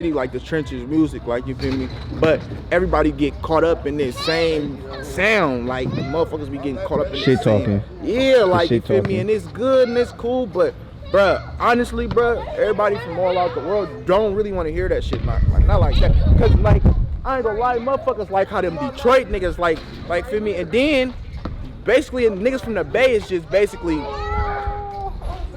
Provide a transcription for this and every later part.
like the trenches music, like you feel me? But everybody get caught up in this same sound, like the motherfuckers be getting caught up in this shit talking. Yeah, like you feel talking. me? And it's good and it's cool, but bruh, honestly, bruh, everybody from all out the world don't really want to hear that shit, not like that. Cause like, I ain't gonna lie, motherfuckers like how them Detroit niggas like feel me? And then basically niggas from the Bay is just basically,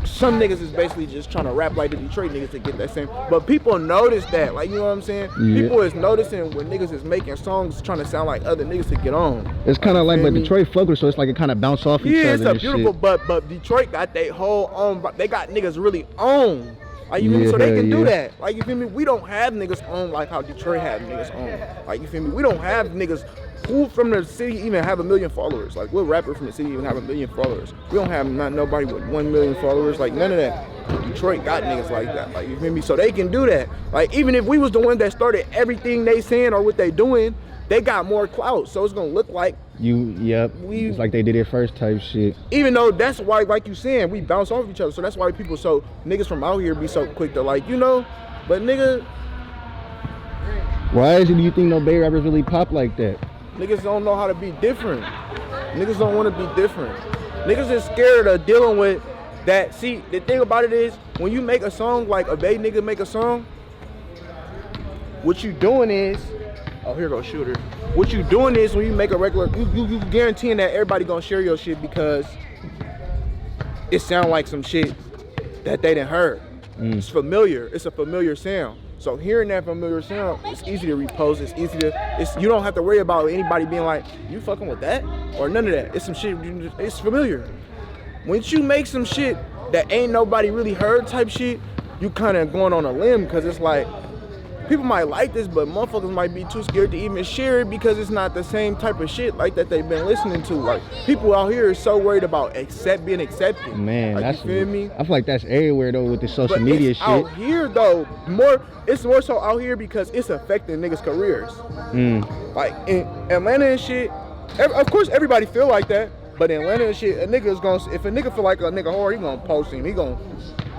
some niggas is basically just trying to rap like the Detroit niggas to get that same. But people notice that, like, you know what I'm saying? Yeah. People is noticing when niggas is making songs trying to sound like other niggas to get on. It's kind of like, but Detroit focus, so it's like it kind of bounce off each other. Yeah, it's a and beautiful, shit. but Detroit got they whole own, they got niggas really on. Like, you feel me? So they can do that. Like, you feel me? We don't have niggas on like how Detroit have niggas on. Like, you feel me? We don't have niggas who from the city even have 1 million followers. Like, what rapper from the city even have 1 million followers? We don't have not nobody with 1 million followers. Like, none of that. Detroit got niggas like that. Like, you feel me? So they can do that. Like, even if we was the one that started everything they saying or what they doing, they got more clout. So it's gonna look like it's like they did it first type shit. Even though that's why, like you saying, we bounce off each other. So that's why people, so niggas from out here be so quick to like, you know, but nigga. Why do you think no Bay rappers really pop like that? Niggas don't know how to be different. Niggas don't want to be different. Niggas is scared of dealing with that. See, the thing about it is, when you make a song, like a Bay nigga make a song, what you doing is, oh, here goes Shooter. What you doing is, when you make a regular, you guaranteeing that everybody gonna share your shit because it sound like some shit that they done heard. It's familiar. It's a familiar sound. So hearing that familiar sound, it's easy to repost. It's easy to, you don't have to worry about anybody being like, you fucking with that? Or none of that. It's some shit, it's familiar. Once you make some shit that ain't nobody really heard type shit, you kind of going on a limb, because it's like, people might like this, but motherfuckers might be too scared to even share it because it's not the same type of shit like that they've been listening to. Like, people out here are so worried about being accepted. Man, like, that's, you feel me? I feel like that's everywhere though with the social media shit. Out here though, it's more so out here because it's affecting niggas' careers. Like in Atlanta and shit, of course everybody feel like that, but in Atlanta and shit, a nigga is gonna, if a nigga feel like a nigga hard, he gonna post him. He gonna,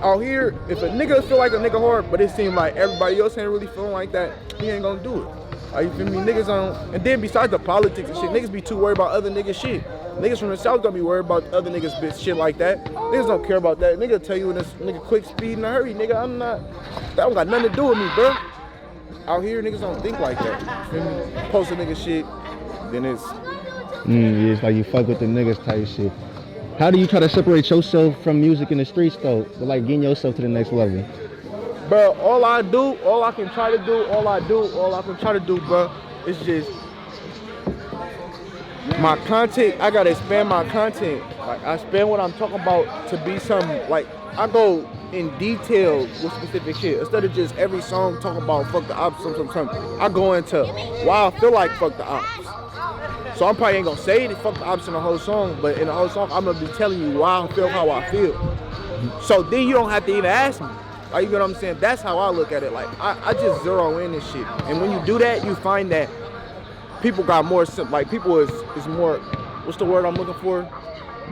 out here, if a nigga feel like a nigga hard, but it seems like everybody else ain't really feeling like that, he ain't gonna do it. Like, you feel me? Niggas on, and then besides the politics and shit, niggas be too worried about other niggas shit. Niggas from the South don't be worried about other niggas bitch shit like that. Niggas don't care about that. Nigga tell you in this nigga quick speed in a hurry, nigga, I'm not, that don't got nothing to do with me, bro. Out here, niggas don't think like that. You feel me? Post a nigga shit, then it's... Yeah, it's like you fuck with the niggas type shit. How do you try to separate yourself from music in the streets though? But like getting yourself to the next level? Bro, all I can try to do, bro, is just my content. I gotta expand my content. Like, I expand what I'm talking about to be something, like, I go in detail with specific shit. Instead of just every song talking about fuck the ops, something. I go into why I feel like fuck the ops. So I'm probably ain't gonna say the fuck the ops in the whole song, but in the whole song, I'm gonna be telling you why I feel how I feel. So then you don't have to even ask me. Like, you know what I'm saying? That's how I look at it. Like, I just zero in this shit. And when you do that, you find that people got more, like, people is more, what's the word I'm looking for?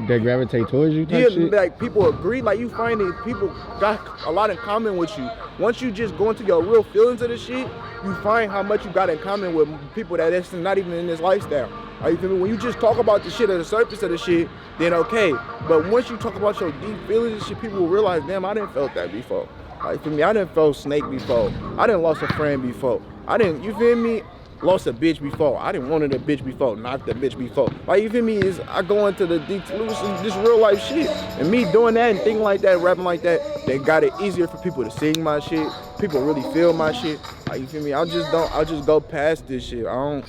They gravitate towards you type shit? Like, people agree. Like, you find that people got a lot in common with you. Once you just go into your real feelings of the shit, you find how much you got in common with people that is not even in this lifestyle. Like, you feel me? When you just talk about the shit at the surface of the shit, then okay. But once you talk about your deep feelings and shit, people will realize, damn, I didn't felt that before. Like, feel me? I didn't felt snake before. I didn't lost a friend before. You feel me? Lost a bitch before. I didn't wanted a bitch before. Knocked a bitch before. Like, you feel me? Is I go into the details and just real life shit. And me doing that and thinking like that, rapping like that, they got it easier for people to sing my shit. People really feel my shit. Like, you feel me? I'll just go past this shit. I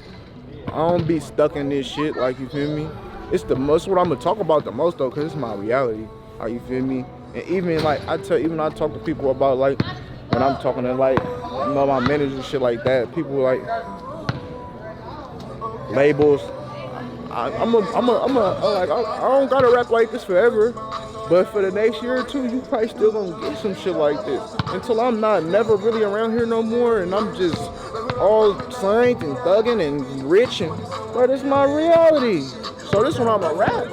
don't be stuck in this shit. Like, you feel me? It's the most what I'm gonna talk about the most though, cause it's my reality. Like, you feel me? And even like I talk to people about, like, when I'm talking to, like, you know, my managers and shit like that, people like labels. I don't gotta rap like this forever, but for the next year or two, you probably still gonna get some shit like this. Until I'm not never really around here no more, and I'm just all saint and thugging and rich, and but it's my reality. So this one I'ma rap,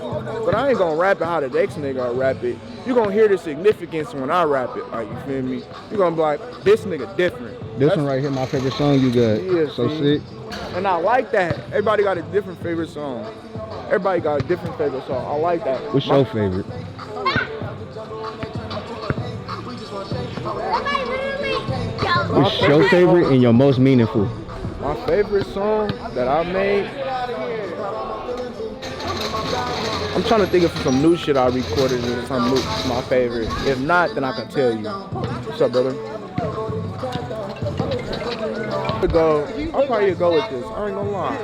but I ain't gonna rap it how the next nigga rap it. You gonna hear the significance when I rap it. Like, you feel me? You gonna be like, this nigga different. This one right here, my favorite song you got. Yeah, so see? sick. And I like that. Everybody got a different favorite song. Everybody got a different favorite song. I like that. What's your favorite? What's your favorite and your most meaningful? My favorite song that I made. I'm trying to think of some new shit I recorded and some new, my favorite. If not, then I can tell you. What's up, brother? I'll probably go with this. I ain't gonna lie.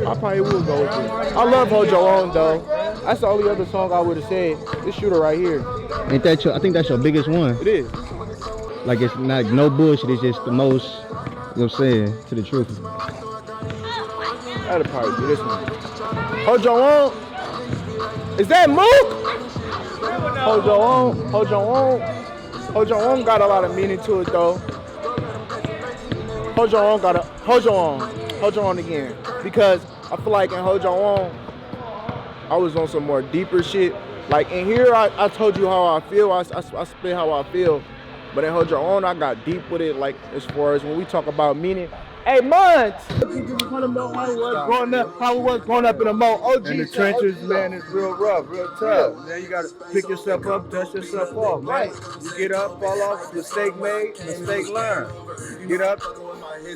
I probably will go with this. I love Hold Your Own though. That's the only other song I would have said. This shooter right here. Ain't that your? I think that's your biggest one. It is. Like it's not no bullshit. It's just the most. You know what I'm saying? To the truth. That'll probably be this one. Hold Your Own. Is that Mook? Hold Your Own. Hold Your Own. Hold Your Own got a lot of meaning to it though. Hold Your Own got a Hold Your Own. Hold Your Own again. Because I feel like in Hold Your Own, I was on some more deeper shit. Like in here, I told you how I feel. I spit how I feel. But in Hold Your Own, I got deep with it. Like as far as when we talk about meaning. Hey, Months! How it was growing up in the mall. OG in the trenches, man, it's real rough, real tough. Then you gotta pick yourself up, dust yourself off, man. You get up, fall off, mistake made, mistake learned. Get up,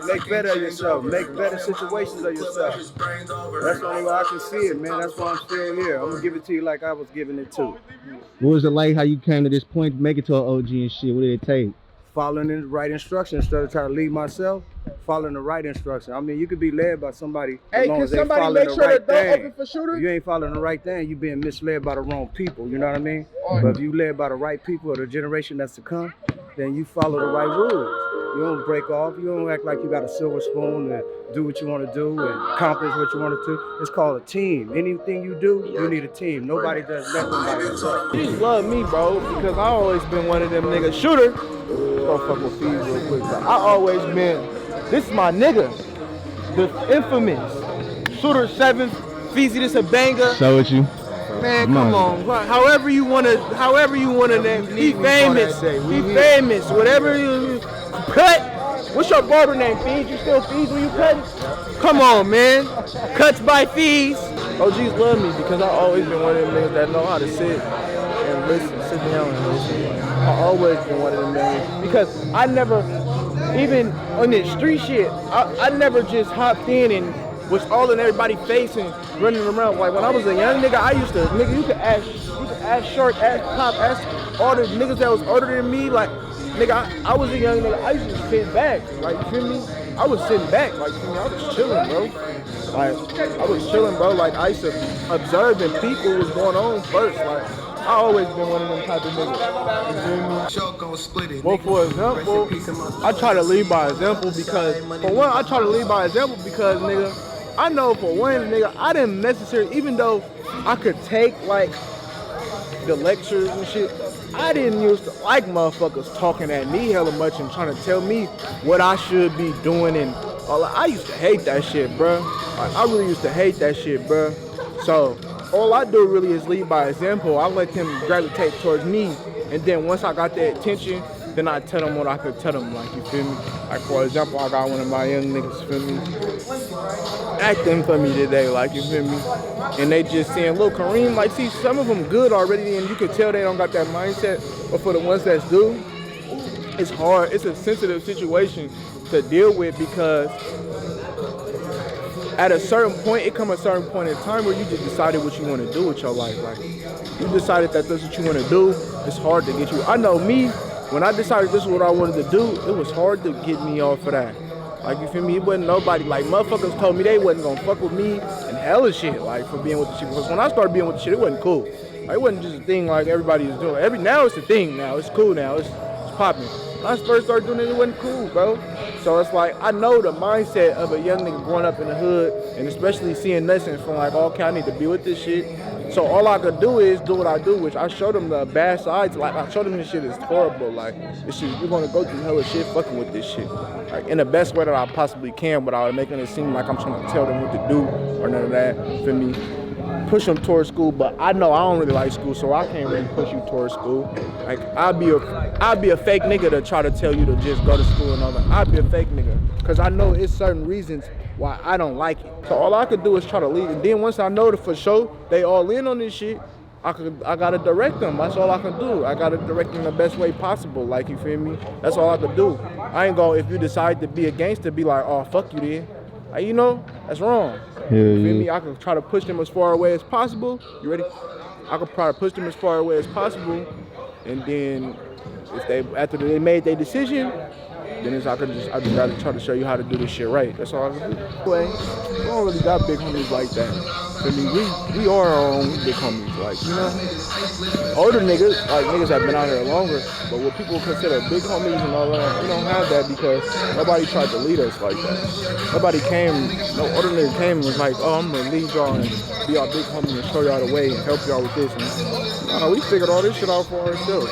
make better of yourself, make better situations of yourself. That's the only way I can see it, man. That's why I'm still here. I'm gonna give it to you like I was giving it to. What was it like? How you came to this point to make it to an OG and shit? What did it take? Following the right instructions instead of trying to lead myself. Following the right instruction. I mean, you could be led by somebody. Hey, can somebody make sure the door open for shooter? If you ain't following the right thing, you being misled by the wrong people. You know what I mean? But if you led by the right people or the generation that's to come, then you follow the right rules. You don't break off. You don't act like you got a silver spoon and do what you want to do and accomplish what you want to do. It's called a team. Anything you do, you need a team. Nobody does nothing by themselves. She love me, bro, because I always been one of them niggas. Shooter. Don't fuck with Fees real quick. Bro. I always been. This is my nigga, the infamous Shooter 7, Feezy, this a banger. So with you? Man, come on. However you wanna name. He famous. He famous. Whatever you cut. What's your barber name? Fees? You still Fees when you cut? Come on, man. Cuts by Fees. OGs love me because I always been one of them niggas that know how to sit and listen, sit down and listen. I always been one of them niggas because I never. Even on this street shit, I never just hopped in and was all in everybody's face and running around. Like when I was a young nigga, I used to, nigga, you could ask Short, ask Pop, ask all the niggas that was older than me. Like, nigga, I was a young nigga, I used to sit back. Like, you feel me? I was sitting back. Like, you feel me? I was chilling, bro. Like, I was chilling, bro. Like, I used to observe and peep what was going on first. Like, I always been one of them type of niggas. You feel me? Well, for example, I try to lead by example because, for one, nigga, I know for one, nigga, I didn't necessarily, even though I could take, like, the lectures and shit, I didn't used to like motherfuckers talking at me hella much and trying to tell me what I should be doing and all that. I used to hate that shit, bro. Like, I really used to hate that shit, bro. So, all I do really is lead by example. I let them gravitate towards me, and then once I got their attention, then I tell them what I could tell them, like, you feel me? Like, for example, I got one of my young niggas, feel me? Acting for me today, like, you feel me? And they just saying, Lil Kareem, like, see, some of them good already, and you could tell they don't got that mindset, but for the ones that do, it's hard. It's a sensitive situation to deal with because at a certain point, it comes a certain point in time where you just decided what you want to do with your life. Like, you decided that this is what you want to do. It's hard to get you. I know me, when I decided this is what I wanted to do, it was hard to get me off of that. Like, you feel me? It wasn't nobody. Like, motherfuckers told me they wasn't going to fuck with me and hella shit, like, for being with the shit. Because when I started being with the shit, it wasn't cool. Like, it wasn't just a thing like everybody was doing. Now it's a thing now. It's cool now. It's popping. When I first started doing it, it wasn't cool, bro. So it's like, I know the mindset of a young nigga growing up in the hood, and especially seeing lessons from like, okay, I need to be with this shit. So all I could do is do what I do, which I showed them the bad sides. Like, I showed them this shit is horrible. Like, this shit, you're gonna go through hella shit fucking with this shit. Like, in the best way that I possibly can, without making it seem like I'm trying to tell them what to do or none of that, for me. push them towards school, but I know I don't really like school, so I can't really push you towards school. Like I'd be a fake nigga to try to tell you to just go to school and all that. I'd be a fake nigga, cause I know it's certain reasons why I don't like it. So all I could do is try to lead, and then once I know that for sure they all in on this shit, I gotta direct them. That's all I can do. I gotta direct them the best way possible. Like, you feel me? That's all I could do. I ain't gonna, if you decide to be a gangster, be like, oh, fuck you then. Like, you know, that's wrong. You feel me? I can try to push them as far away as possible. You ready? I can try to push them as far away as possible, and then after they made their decision, then I just gotta try to show you how to do this shit right. That's all I can do. Anyway, we don't really got big homies like that. I mean, we are our own big homies, like, you know. Older niggas, like niggas that been out here longer, but what people consider big homies and all that, we don't have that because nobody tried to lead us like that. Nobody came, no older nigga came and was like, oh, I'm gonna lead y'all and be our big homie and show y'all the way and help y'all with this. And, we figured all this shit out for ourselves.